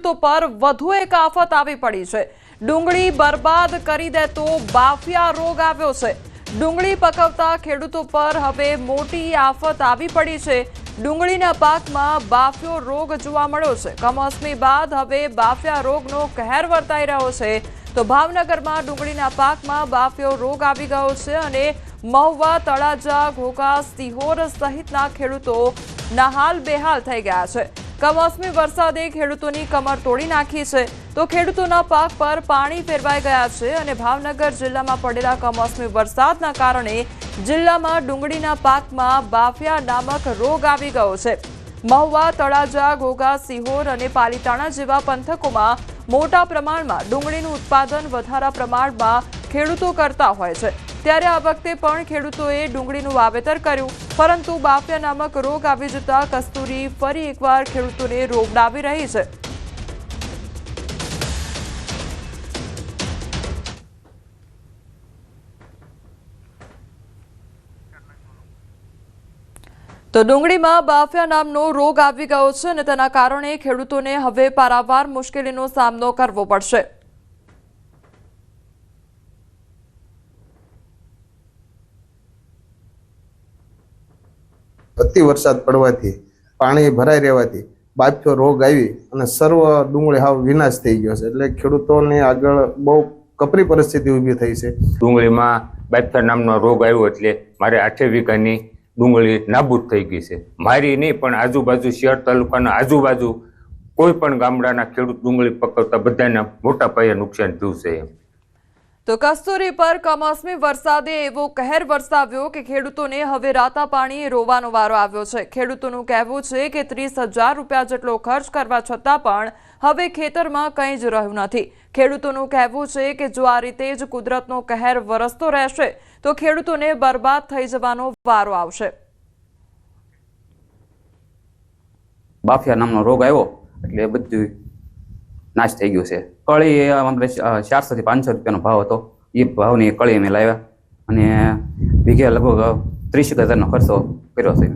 ખેડૂતો પર વધુ એક આફત આવી પડી છે। ડુંગળી બરબાદ કરી દેતો બાફિયા રોગ આવ્યો છે। ડુંગળી પકવતા ખેડૂતો પર હવે મોટી આફત આવી પડી છે। ડુંગળીના પાકમાં બાફિયો રોગ જોવા મળ્યો છે। કમોસમી બાદ હવે બાફિયા રોગનો કહેર વર્તાઈ રહ્યો છે। તો ભાવનગરમાં ડુંગળીના પાકમાં બાફિયો રોગ આવી ગયો છે અને મહુવા, તળાજા, ઘોઘા, સિહોર સહિતના ખેડૂતો નહાલ બેહાલ થઈ ગયા છે। કમોસમી વરસાદે ખેડૂતોની કમર તોડી નાખી છે। તો ખેડૂતોના પાક પર પાણી ફેરવાઈ ગયા છે અને ભાવનગર જિલ્લામાં પડેલા કમોસમી વરસાદના કારણે જિલ્લામાં ડુંગળીના પાકમાં બાફિયા નામક રોગ આવી ગયો છે। મહુવા, તળાજા, ઘોઘા, સિહોર અને પાલીતાણા જેવા પંથકોમાં મોટા પ્રમાણમાં ડુંગળીનું ઉત્પાદન વધારા પ્રમાણમાં ખેડૂતો કરતા હોય છે। ત્યારે આ વખતે પણ ખેડૂતોએ ડુંગળીનું વાવેતર કર્યું, પરંતુ બાફિયા નામક રોગ આવી જતા કસ્તુરી ફરી એકવાર ખેડૂતોને રોવડાવી રહી છે। તો ડુંગળીમાં બાફિયા નામનો રોગ આવી ગયો છે અને તેના કારણે ખેડૂતોને હવે પારાવાર મુશ્કેલીનો સામનો કરવો પડશે। અતિ વરસાદ પડવાથી પાણી ભરાઈ રહેવાથી બાફિયો રોગ આવી અને સર્વ ડુંગળી હાવ વિનાશ થઈ ગયો છે। એટલે ખેડૂતોને આગળ બહુ કપરી પરિસ્થિતિ ઊભી થઈ છે। ડુંગળીમાં બાફિયા નામનો રોગ આવ્યો એટલે મારે 8 વીઘાની ડુંગળી નાબૂદ થઈ ગઈ છે। મારી નહીં પણ આજુબાજુ શિયાળ તાલુકાના આજુબાજુ કોઈ પણ ગામડાના ખેડૂત ડુંગળી પકવતા બધાને મોટા પાયે નુકસાન થયું છે। તો કસ્તુરી પર કમોસમી વરસાદે એવો કહેર વરસાવ્યો કે ખેડૂતોને હવે રાતા પાણી રોવાનો વારો આવ્યો છે। ખેડૂતોનું કહેવું છે કે 30,000 રૂપિયા જેટલો ખર્ચ કરવા છતાં પણ હવે ખેતરમાં કંઈ જ રહ્યું નથી। ખેડૂતોનું કહેવું છે કે જો આ રીતે જ કુદરતનો કહેર વરસતો રહેશે તો ખેડૂતોને બરબાદ થઈ જવાનો વારો આવશે। બાફિયા નામનો રોગ આવ્યો એટલે બધું નાશ થઈ ગયો છે। કળી અમારે 400 થી 500 રૂપિયાનો ભાવ હતો। એ ભાવની કળી અમે લાવ્યા અને વીઘે લગભગ 30,000નો ખર્ચો કર્યો છે।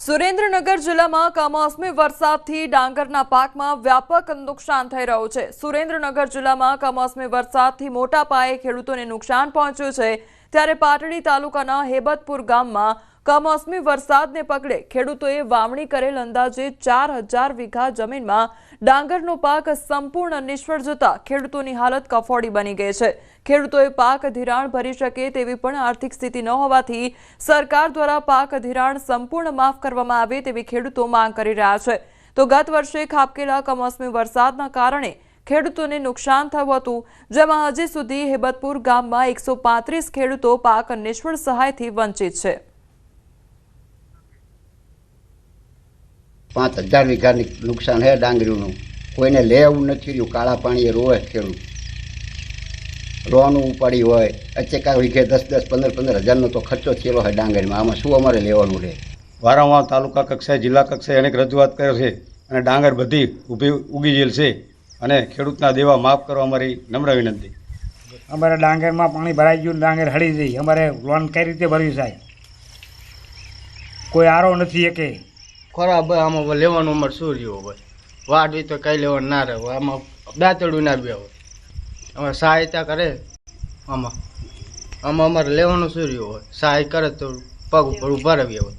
સુરેન્દ્રનગર જિલ્લામાં કમોસમી વરસાદથી ડાંગરના પાકમાં વ્યાપક નુકસાન થઈ રહ્યું છે। સુરેન્દ્રનગર જિલ્લામાં કમોસમી વરસાદથી મોટા પાયે ખેડૂતોને નુકસાન પહોંચ્યું છે। ત્યારે પાટડી તાલુકાના હેબતપુર ગામમાં કમોસમી વરસાદને પગલે ખેડૂતોએ વાવણી કરેલ અંદાજે 4,000 વીઘા જમીનમાં ડાંગરનો પાક સંપૂર્ણ નિષ્ફળ જતા ખેડૂતોની હાલત કફોડી બની ગઈ છે। ખેડૂતોએ પાક ધિરાણ ભરી શકે તેવી પણ આર્થિક સ્થિતિ ન હોવાથી સરકાર દ્વારા પાક ધિરાણ સંપૂર્ણ માફ કરવામાં આવે તેવી ખેડૂતો માંગ કરી રહ્યા છે। તો ગત વર્ષે ખાબકેલા કમોસમી વરસાદના કારણે ખેડૂતોને નુકસાન થયું હતું, જેમાં હજી સુધી હેબતપુર ગામમાં 135 ખેડૂતો પાક નિષ્ફળ સહાયથી વંચિત છે। 5,000 વીઘાની નુકસાન છે ડાંગરીનું। કોઈને લેવું નથી રહ્યું। કાળા પાણીએ રોવે ખેડૂત, રોવાનું ઉપાડી હોય। અચેકા વીઘે 10,000, 15,000 તો ખર્ચો થયેલો હોય ડાંગરીમાં। આમાં શું અમારે લેવાનું રહે? વારંવાર તાલુકા કક્ષાએ, જિલ્લા કક્ષાએ અનેક રજૂઆત કરે છે અને ડાંગર બધી ઉગી ગયેલ છે અને ખેડૂતના દેવા માફ કરવા અમારી નમ્ર વિનંતી। અમારે ડાંગરમાં પાણી ભરાઈ ગયું, ડાંગર હળી ગઈ। અમારે લોન કઈ રીતે ભરવી સાહેબ? કોઈ આરો નથી એકે ખરાબ હોય। આમાં લેવાનું અમારે શું રહ્યું હોય? વાડવી તો કઈ લેવાનું ના રહે। આમાં દાંતડું ના બે હોય। અમારે સહાયતા કરે આમાં અમારે લેવાનું શું રહ્યું હોય? સહાય કરે તો પગ ઉપર ઉભા રહીએ હોય।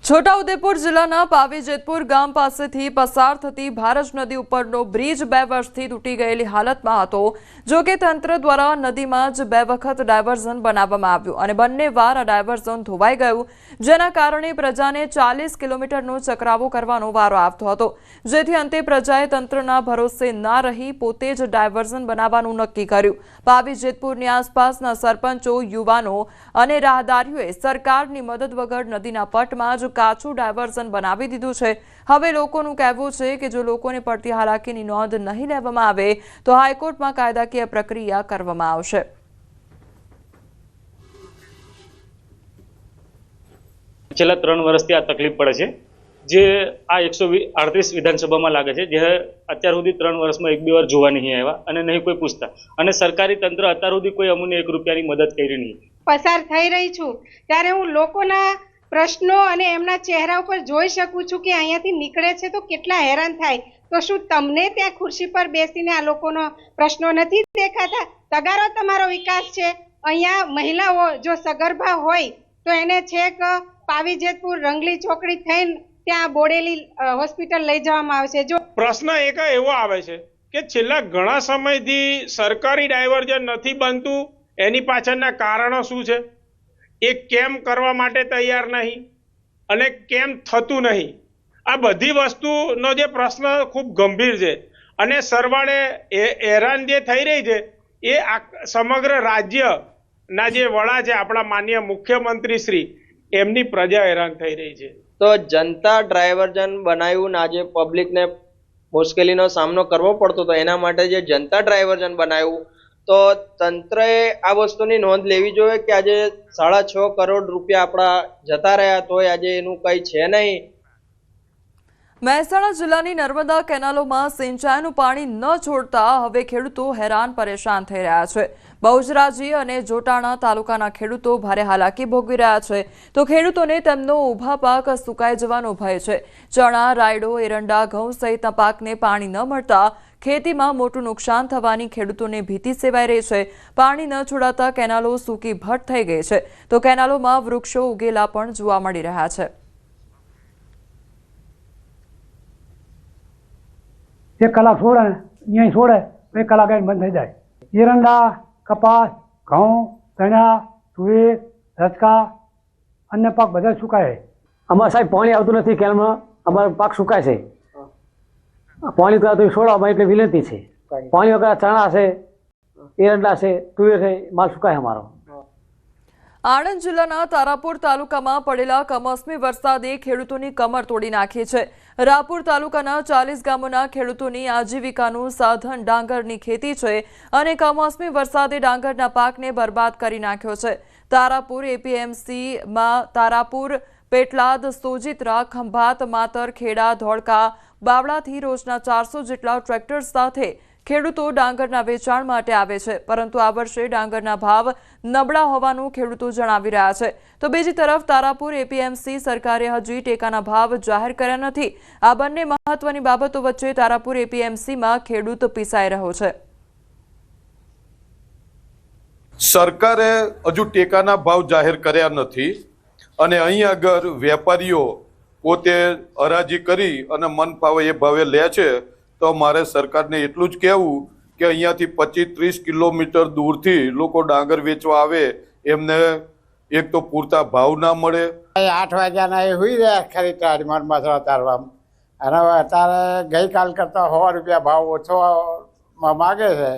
છોટાઉદેપુર જિલ્લાના પાવીજેતપુર ગામ પાસેથી પસાર થતી ભારજ નદી ઉપરનો બ્રિજ 2 વર્ષથી તૂટી ગયેલી હાલતમાં હતો। જો કે તંત્ર દ્વારા નદીમાં જ 2 વખત ડાયવર્ઝન બનાવવામાં આવ્યું અને બંને વાર આ ડાયવર્ઝન ધોવાઈ ગયું, જેના કારણે પ્રજાને 40 કિલોમીટરનો ચકરાવો કરવાનો વારો આવતો હતો, જેથી અંતે પ્રજાએ તંત્રના ભરોસે ના રહી પોતે જ ડાયવર્ઝન બનાવવાનું નક્કી કર્યું। પાવીજેતપુરની આસપાસના સરપંચો, યુવાનો અને રાહદારીઓએ સરકારની મદદ વગર નદીના પટમાં જ કાચું ડાયવર્ઝન બનાવી દીધું છે। હવે લોકોનું કહેવું છે કે જો લોકોને પડતી હાલાકીની નોંધ નહીં લેવામાં આવે તો હાઈકોર્ટમાં કાયદાકીય પ્રક્રિયા કરવામાં આવશે। છેલ્લા 3 વર્ષથી આ તકલીફ પડે છે, જે આ 138 વિધાનસભામાં લાગે છે, જે અત્યાર સુધી 3 વર્ષમાં 1-2 વાર જોવા નહીં આવ્યા અને નહીં કોઈ પૂછતા, અને સરકારી તંત્ર અત્યાર સુધી કોઈ અમને 1 રૂપિયાની મદદ કરી નહીં। પસાર થઈ રહી છું ત્યારે હું લોકોના પ્રશ્નો અને એમના ચહેરા ઉપર જોઈ શકું છું કે અહીંયાથી નીકળે છે તો કેટલા હેરાન થાય. તો શું તમને ત્યાં ખુરશી પર બેસીને આ લોકોનો પ્રશ્નો નથી દેખાતા? તગારો તમારો વિકાસ છે. અહીંયા મહિલાઓ જો સગર્ભા હોય તો એને છેક પાવીજેતપુર રંગલી ચોકડી થઈને ત્યાં બોડેલી હોસ્પિટલ લઈ જવામાં આવે છે. જો પ્રશ્ન એક એવો આવે છે કે છેલ્લા ઘણા સમયથી સરકારી ડાયવર્ઝન નથી બનતું, એની પાછળના કારણો શું છે, એ કેમ કરવા માટે તૈયાર નહીં અને કેમ થતું નહીં, આ બધી વસ્તુનો જે પ્રશ્ન ખૂબ ગંભીર છે અને સરવાળે હેરાન જે થઈ રહી છે એ સમગ્ર રાજ્યના જે વડા છે આપણા માનનીય મુખ્યમંત્રી શ્રી, એમની પ્રજા હેરાન થઈ રહી છે. તો જનતા ડ્રાઈવર્ઝન બનાવ્યું ને આજે પબ્લિકને મુશ્કેલીનો સામનો કરવો પડતો તો એના માટે જે જનતા ડ્રાઈવર્ઝન બનાવ્યું તો તંત્રએ આ વસ્તુની નોંધ લેવી જોઈએ કે આજે 6.5 કરોડ રૂપિયા આપણા જતા રહ્યા તોય આજે એનું કંઈ છે નહીં. મહેસાણા જિલ્લાની નર્મદા કેનાલોમાં સિંચાઈનું પાણી ન છોડતા હવે ખેડૂતો હેરાન પરેશાન થઈ રહ્યા છે. બહુચરાજી અને જોટાણા તાલુકાના ખેડૂતો ભારે હાલાકી ભોગવી રહ્યા છે તો ખેડૂતોને તેમનો ઊભા પાક સુકાઈ જવાનો ભય છે. ચણા, રાયડો, એરંડા, ઘઉં સહિતના પાકને પાણી ન મળતા ખેતીમાં મોટું નુકસાન થવાની ખેડૂતોને ભીતિ સેવાઈ રહી છે. પાણી ન છોડાતા કેનાલો સૂકી ભટ્ટ થઈ ગઈ છે તો કેનાલોમાં વૃક્ષો ઉગેલા પણ જોવા મળી રહ્યા છે. 1 કલાક છોડે ને અહીંયા છોડે 1 કલાક આવીને બંધ થઈ જાય. એરંડા, કપાસ, ઘઉં, ચણા, તુવેર, રચકા, અન્ય પાક બધા સુકાય. અમારે સાહેબ પાણી આવતું નથી કેનાલમાં, અમારો પાક સુકાય છે. પાણી તો છોડવામાં એટલે વિનંતી છે. પાણી વગર ચણા છે, એરંડા છે, તુવેર છે, માલ સુકાય અમારો. આણંદ જિલ્લાના તારાપુર તાલુકામાં પડેલા કમોસમી વરસાદે ખેડૂતોની કમર તોડી નાખી છે. રાપુર તાલુકાના 40 ગામોના ખેડૂતોની આજીવિકાનું સાધન ડાંગરની ખેતી છે અને કમોસમી વરસાદે ડાંગરના પાકને બરબાદ કરી નાખ્યો છે. તારાપુર એપીએમસીમાં તારાપુર, પેટલાદ, સોજિત્રા, ખંભાત, માતર, ખેડા, ધોળકા, બાવળાથી રોજના 400 જેટલા ટ્રેક્ટર સાથે ખેડૂતો ડાંગરના વેચાણ માટે આવે છે, પરંતુ આ વર્ષે ડાંગરના ભાવ નબળા હોવાનું ખેડૂતો જણાવી રહ્યા છે. તો બીજી તરફ તારાપુર એપીએમસી સરકારે હજી ટેકાના ભાવ જાહેર કર્યા નથી. આ બંને મહત્વની બાબતો વચ્ચે તારાપુર એપીએમસીમાં ખેડૂત પીસાઈ રહ્યો છે. સરકારે હજુ ટેકાના ભાવ જાહેર કર્યા નથી અને અહીં આગળ વેપારીઓ પોતે હરાજી કરી અને મન ફાવે એ ભાવે લે છે. તો મારે સરકારને એટલું જ કહેવું કે અહીંયાથી 25-30 કિલોમીટર દૂરથી લોકો ડાંગર વેચવા આવે એમને એક તો પૂરતા ભાવ ના મળે. 8 વાગ્યાના એ હુઈ રહ્યા ખરીદાર મનમાં તારવા અને અત્યારે ગઈકાલ કરતાં 100 રૂપિયા ભાવ ઓછો માગે છે.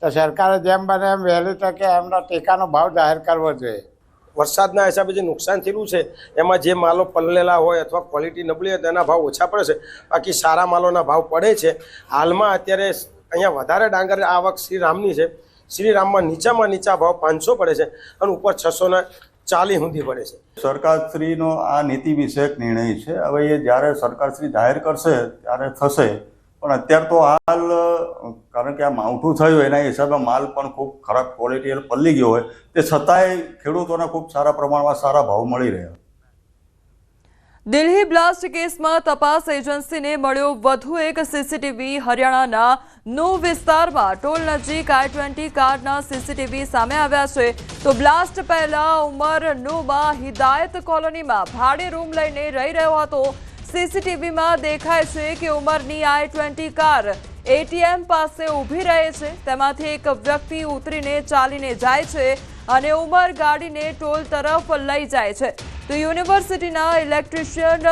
તો સરકારે જેમ બને એમ વહેલી તકે એમનો ટેકાનો ભાવ જાહેર કરવો જોઈએ. વરસાદના હિસાબે જે નુકસાન થયેલું છે એમાં જે માલો પલળેલા હોય અથવા ક્વોલિટી નબળી હોય તેના ભાવ ઓછા પડે છે, બાકી સારા માલોના ભાવ પડે છે. હાલમાં અત્યારે અહીંયા વધારે ડાંગર આવક શ્રીરામની છે. શ્રીરામમાં નીચામાં નીચા ભાવ 500 પડે છે અને ઉપર 640 સુધી પડે છે. સરકારશ્રીનો આ નીતિ વિષયક નિર્ણય છે. હવે એ જ્યારે સરકારશ્રી જાહેર કરશે ત્યારે થશે, પણ અત્યારે તો હાલ કારણ કે આ માવઠું થયું એના હિસાબે માલ પણ ખૂબ ખરાબ ક્વોલિટી પલ્લી ગયો હોય તે છતાંય ખેડૂતોને ખૂબ સારા પ્રમાણમાં સારા ભાવ મળી રહ્યા. દિલ્હી બ્લાસ્ટ કેસમાં તપાસ એજન્સીને મળ્યો વધુ એક સીસીટીવી. હરિયાણાના નૂ વિસ્તારમાં ટોલ નજીક I-20 કારના સીસીટીવી સામે આવ્યા છે. તો બ્લાસ્ટ પહેલા ઉમર નૂમાં હિદાયત કોલોનીમાં ભાડે રૂમ લઈને રહી રહ્યો હતો. સીસીટીવીમાં દેખાય છે કે ઉમરની I-20 કાર એટીએમ પાસે ઊભી રહે છે. તેમાંથી એક વ્યક્તિ ઉતરીને ચાલીને જાય છે અને ઉમર ગાડીને ટોલ તરફ લઈ જાય છે. તો યુનિવર્સિટીના ઇલેક્ટ્રિશિયન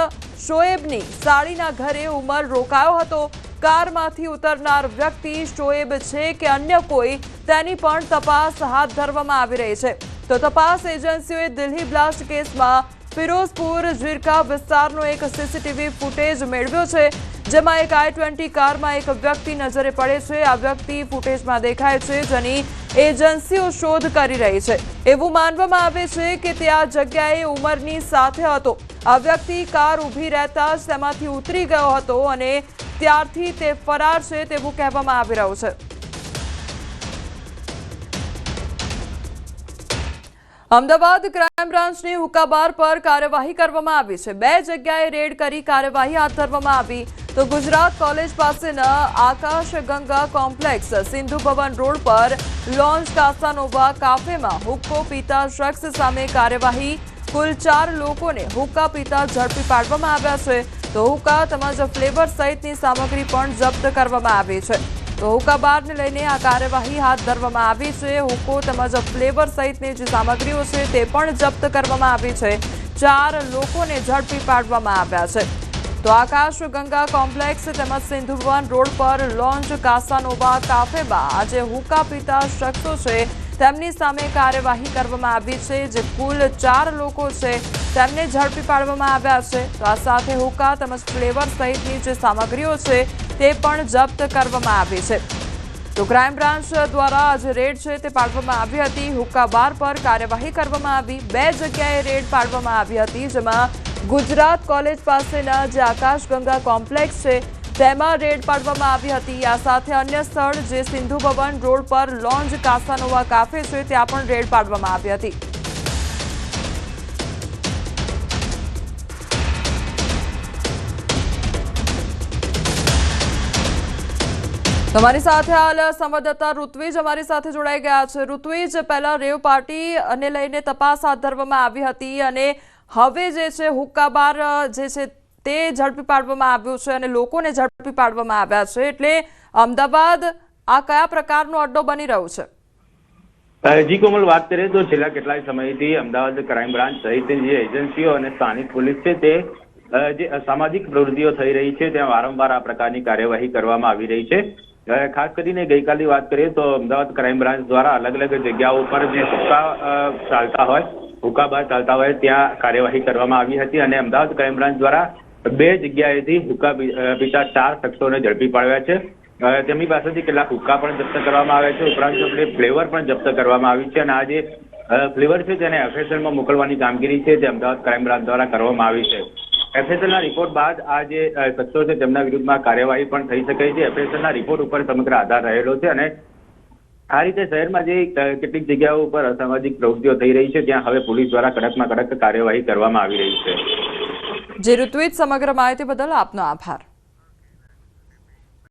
શોએબની સાડીના ઘરે ઉમર રોકાયો હતો. કારમાંથી ઉતરનાર વ્યક્તિ શોએબ છે કે અન્ય કોઈ, તેની પણ તપાસ હાથ ધરવામાં આવી રહી છે. તો તપાસ એજન્સીઓએ દિલ્હી બ્લાસ્ટ કેસમાં ફિરોઝપુર ઝીરકા વિસ્તારનો એક સીસીટીવી ફૂટેજ મેળવ્યો છે, જેમાં એક I-20 કારમાં એક વ્યક્તિ નજરે પડે છે. આ વ્યક્તિ ફૂટેજમાં દેખાય છે, જેની એજન્સીઓ શોધ કરી રહી છે. એવું માનવામાં આવે છે કે તે આ જગ્યાએ ઉમરની સાથે હતો. આ વ્યક્તિ કાર ઊભી રહેતા જ તેમાંથી ઉતરી ગયો હતો અને ત્યારથી તે ફરાર છે તેવું કહેવામાં આવી રહ્યું છે. અમદાવાદ ક્રાઇમ બ્રાન્ચની હુક્કાબાર પર કાર્યવાહી કરવામાં આવી છે। 2 જગ્યાએ રેડ કરી કાર્યવાહી હાથ ધરવામાં આવી તો ગુજરાત કોલેજ પાસેના આકાશ ગંગા કોમ્પ્લેક્સ, સિંધુ ભવન રોડ પર લોન્ચ કાસાનોવા કાફેમાં હુક્કો પીતા શખ્સ સામે કાર્યવાહી। કુલ 4 લોકોને હુક્કા પીતા ઝડપી પાડવામાં આવ્યા છે તો હુક્કા તેમજ ફ્લેવર સહિતની સામગ્રી પણ જપ્ત કરવામાં આવી છે। તો હુક્કા બારને લઈને આ કાર્યવાહી હાથ ધરવામાં આવી છે। હુક્કો તેમજ ફ્લેવર સહિતની જે સામગ્રીઓ છે તે પણ જપ્ત કરવામાં આવી છે। 4 લોકોને ઝડપી પાડવામાં આવ્યા છે। તો આકાશ ગંગા કોમ્પ્લેક્સ તેમજ સિંધુ ભવન રોડ પર લોન્ચ કાસાનોવા કાફેમાં આજે હુક્કા પીતા શખ્સો છે તેમની સામે કાર્યવાહી કરવામાં આવી છે। જે કુલ 4 લોકો છે તેમને ઝડપી પાડવામાં આવ્યા છે। તો આ સાથે હુક્કા તેમજ ફ્લેવર સહિતની જે સામગ્રીઓ છે તે પણ જપ્ત કરવામાં આવી છે। તો ક્રાઇમ બ્રાન્ચ દ્વારા આજે રેડ છે તે પાડવામાં આવી હતી। હુક્કા બાર પર કાર્યવાહી કરવામાં આવી। 2 જગ્યાએ રેડ પાડવામાં આવી હતી, જેમાં ગુજરાત કોલેજ પાસેના જે આકાશ ગંગા કોમ્પ્લેક્સ છે તેમાં રેડ પાડવામાં આવી હતી। આ સાથે અન્ય સ્થળ જે સિંધુ ભવન રોડ પર લોન્ચ કાસાનોવા કાફે છે ત્યાં પણ રેડ પાડવામાં આવી હતી। તમારી સાથે હાલ સંવાદદાતા ઋત્વિજ અમારી સાથે જોડાઈ ગયા છે। ઋત્વિજ, પહેલા રેવ પાર્ટી અને લઈને તપાસ હાથ ધરવામાં આવી હતી અને હવે જે છે હુક્કા બાર જે છે તે ઝડપી પાડવામાં આવ્યું છે અને લોકોને ઝડપી પાડવામાં આવ્યા છે, એટલે અમદાવાદ આ કયા પ્રકારનો અડ્ડો બની રહ્યો છે? જી કોમલ, વાત કરીએ તો છેલ્લા કેટલાય સમયથી અમદાવાદ ક્રાઇમ બ્રાન્ચ સહિતની જે એજન્સીઓ અને સ્થાનિક પોલીસ છે તે જે અસામાજિક પ્રવૃત્તિઓ થઈ રહી છે ત્યાં વારંવાર આ પ્રકારની કાર્યવાહી કરવામાં આવી રહી છે। ખાસ કરીને ગઈકાલની વાત કરીએ તો અમદાવાદ ક્રાઇમ બ્રાન્ચ દ્વારા અલગ અલગ જગ્યાઓ પર જે હુક્કા બાર ચાલતા હોય ત્યાં કાર્યવાહી કરવામાં આવી હતી અને અમદાવાદ ક્રાઇમ બ્રાન્ચ દ્વારા 2 જગ્યાએથી હુક્કા પીતા 4 શખ્સોને ઝડપી પાડ્યા છે। તેમની પાસેથી કેટલાક હુક્કા પણ જપ્ત કરવામાં આવ્યા છે, ઉપરાંત ફ્લેવર પણ જપ્ત કરવામાં આવી છે અને આ જે ફ્લેવર છે તેને એફએસએલમાં મોકલવાની કામગીરી છે તે અમદાવાદ ક્રાઇમ બ્રાન્ચ દ્વારા કરવામાં આવી છે। એફએસએલના રિપોર્ટ બાદ આ જે શખ્સો છે તેમના વિરુદ્ધમાં કાર્યવાહી પણ થઈ શકે છે। એફએસએલના રિપોર્ટ ઉપર સમગ્ર આધાર રહેલો છે અને આ રીતે શહેરમાં જે કેટલીક જગ્યાઓ ઉપર અસામાજિક પ્રવૃત્તિઓ થઈ રહી છે ત્યાં હવે પોલીસ દ્વારા કડકમાં કડક કાર્યવાહી કરવામાં આવી રહી છે। જે ઋત્વિજ, સમગ્ર માહિતી બદલ આપનો આભાર।